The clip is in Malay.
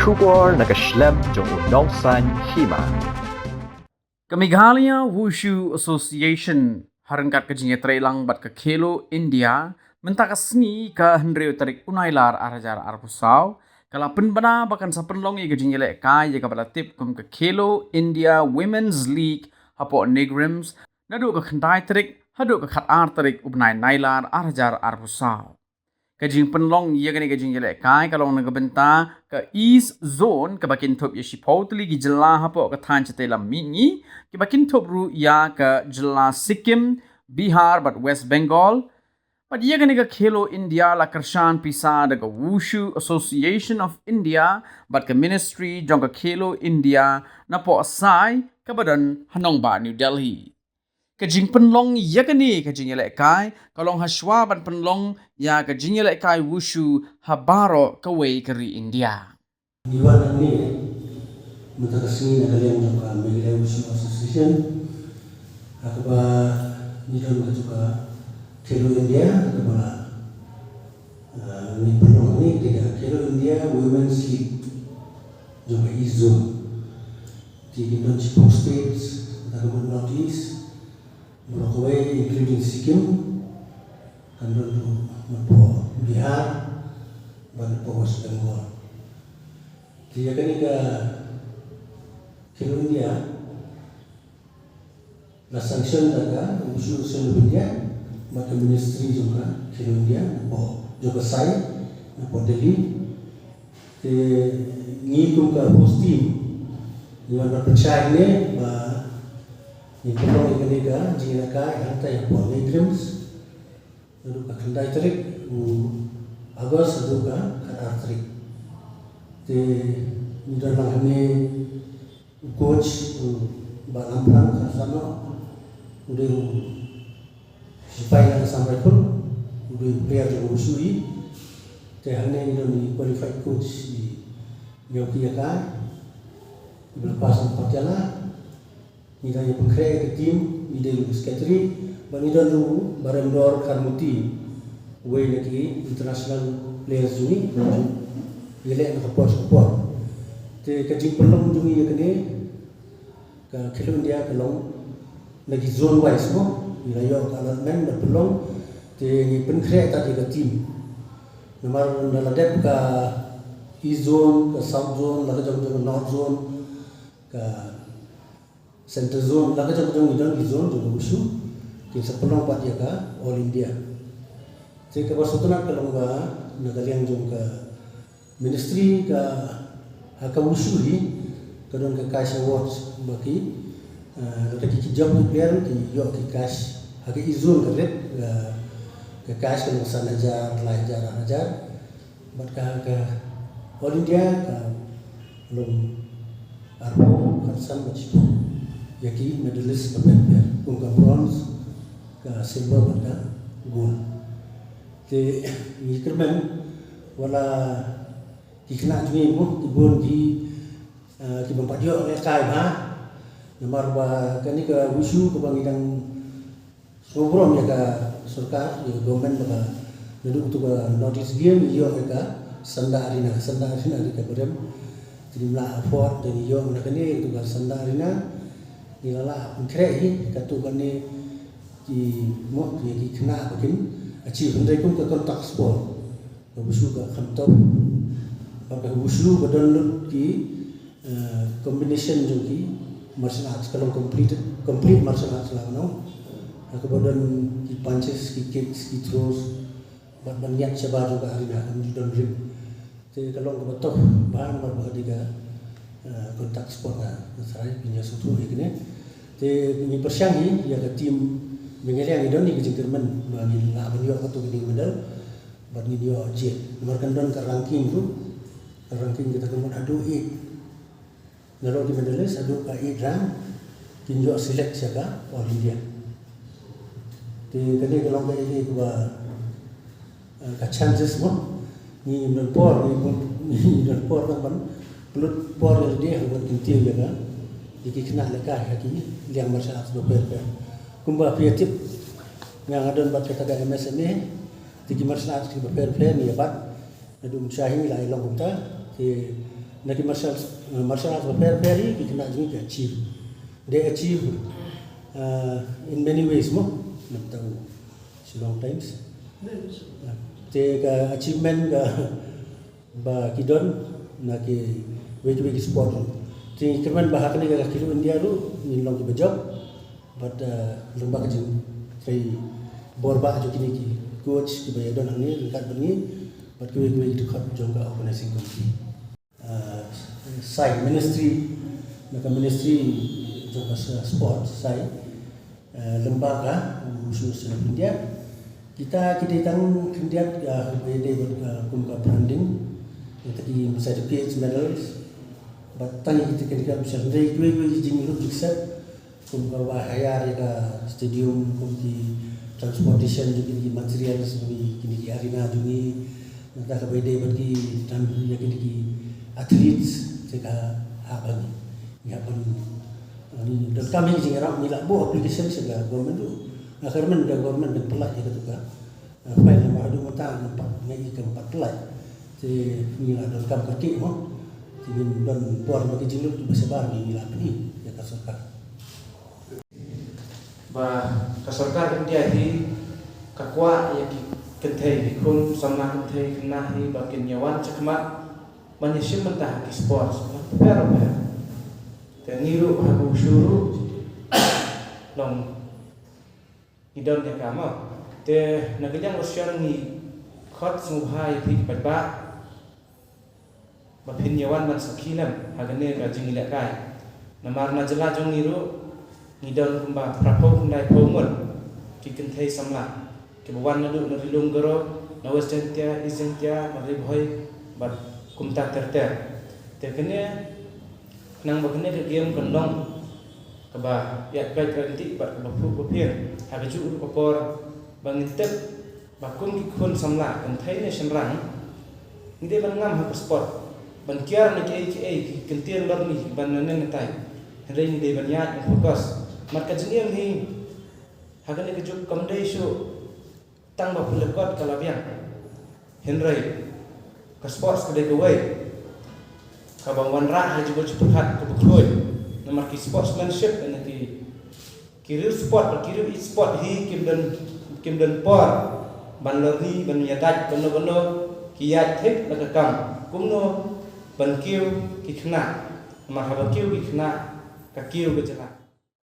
Shubor nakaslem jong unongsan hima. Kamighalia Wushu Association harangkat kejinya trailang bat ke Khelo India mentakasni ka hendreu tarik unailar arajar arpusau kala penbana bahkan sa penlongi kejinya lek kai jika pada tip kum ke Khelo India Women's League hapo negrims nadu ke khandai tarik hadu ke khat ar tarik ubnai nailar arajar arpusau kajing penlong ia kani kajing jelek kai kalau nak benta ke east zone ke bakin top ya shipotli gi jela hapo ke than chete lam mini ke bakin top ru ya ke jela Sikkim Bihar but West Bengal but ia kani ke Khelo India la kershan pisa de ke Wushu Association of India but ke ministry jong ke Khelo India na po asai ke badan Hanong Ba New Delhi kajing penlong ya kani kajing yelek kai kalong haswa ban penlong ya kajing yelek kai Wushu habaro kawai keri India Diwan ini mentakasini na kalian juga Meghalaya Wushu Association akaba nidon juga Khelo India akaba ni penlong ni tidak Khelo India Women's League juga East Zone di Indon Chipok States akaba North East Merakwai including Sikkim, Kandun Mapo Bihar, dan Mapo West Bengal. Dia kan ke Khelo India, la sanction daga Wushu India, maka ministry juga Khelo India, Mapo juga Sai, Mapo Delhi. Te ngikum ke host team, yang berpercaya ni, Ini perlu ikan jika harta yang buat negrims, lalu kandai terik, Agos lalu kadar terik. Di dalam ini coach balampan sama, udah supaya sampai pun udah player yang usui, tehane ini qualified coach di Yogi Akai, lepas empat jalan. Ida yang pengkreat ke tim, ida yang sekretari, dan ida yang barang-barang karmuti, way lagi international players juni, ia leh nak support. Te kajing pelong juni ia kene, ke Khelo India pelong lagi zone wise mo, ida yang kalau men berpelong, te ni pengkreat tadi ke tim. Nomor dalam dep ke east zone, ke south zone, lalu jauh-jauh north zone, ke Center zone, laga jauh-jauh di zone juga Wushu, kita pelong pat dia ke All India. Jadi kabar sutunan pelong ke negara yang jauh ke ministry ke haka Wushu ni, kadang ke cash awards bagi, kita kiki job ni player ki yo ki cash, haka izon ke ke cash kalau sana jar, lain jar, berkah ke All India ke belum arbo kersan macam yaki medalist berpemper, ke bronze, ke silver, ke gold. Jadi ini kerana wala kikna juga ibu di kibampat dia oleh kai bah, nomor bah kini ke Wushu ke bangidang sobrom ya ke surkar, ya government bah duduk untuk notice game, ia ke sanda arena di kabupaten, jadi mula afford dan ia mana kini untuk sanda arena. Nilala pengkreat katu kani di mo di kena bakin achieve hendai kum ke kontak sport Wushu ke kantop pada Wushu badan ki combination joki martial arts kalau complete martial arts lah no aku badan ki punches ki kicks ki throws banyak sebab juga hari dah kami don ring jadi kalau ke betul bahan berbahaya kontak sport lah saya punya suatu ini te ni persyangi ya ke tim Meghalaya ni don ni kejengkerman bagi nak menjual satu gini medal bagi dia jet mereka don ke ranking kita kemudian adu 8 kalau di medalist adu ke 8 rank tinjau select siapa All India te kali kalau ke ini gua ke chances mo ni don por kan pelut por dia buat kintil ya kan jadi kena lekah lagi liang masyarakat berper. Kumba kreatif yang ada buat kata MSME, tinggi masyarakat berper ni apa? Adu musyahi lah ilang kita, di Naki martial arts very ki kena jing ke achieve. They achieve in many ways mo. Nam tahu long times. Te ka achievement ka ba kidon naki way sport. Te kerman bahak ni ka kilo India lu ni long ki job but lomba ka jing trai borba jo kini ki coach ki bayadon ani lengkat bengi but we to cut jongka organizing committee. Sai ministry maka ministry jongka sport sai lembaga khusus India kita tang kandidat bayade kumka branding tadi bisa PH medals but tanya kita kandidat bisa dari dua jing lu jiksa kumka bahaya ya stadium kumki transportation juga di material sebagai kini arena juga nanti bayade bagi dan ya kini atlet sehingga apa ni dan kami jing orang ni lah buat application sehingga government tu akhirnya government dan pelak juga tu kan file yang baru mata nampak ngaji ke 4 pelak si ni lah dan kami kaki mo si dan buat bagi jing tu bersebar ni lah ni ya kasarkan và kasarkan India hi kakwa ya ki kenthei bikun sama kenthei kena hi bakin nyawan cakmat manyesim mentah ki sports pero te niru habu syuru long idon ya kama te nagajang osyan ni khot smuhai thi patba bapin nyawan man sakhinam hagane ka jingila kai namar na jela jong niru ngidon kumba prapo kundai pomon ki kenthei samla ki bawan nadu narilung goro nawastentia isentia mari bhoi bat kumta terter te kene nang bakne ke game kandong kaba ya kai kanti bat bapu bapir habiju upor bangintep bakum ki khon samla kenthei ne senrang ide ban ngam ha sport ban kiar ne ki kentien lor ni ban ne tai ring de ban ya fokus mat ka jengem hi hagane ke juk kamdei shu tang ba pulekot kalabian henry ka sports ka de gawai ka bangwan ra ha juga cepat ka bukloi namar ki sportsmanship and ki kirir sport kirir e-sport hi kimdan por ban lori ban yadat bano ki yat thik la ka kam kumno ban kiu ki khna ma ha ba kiu ki khna ka kiu ka jala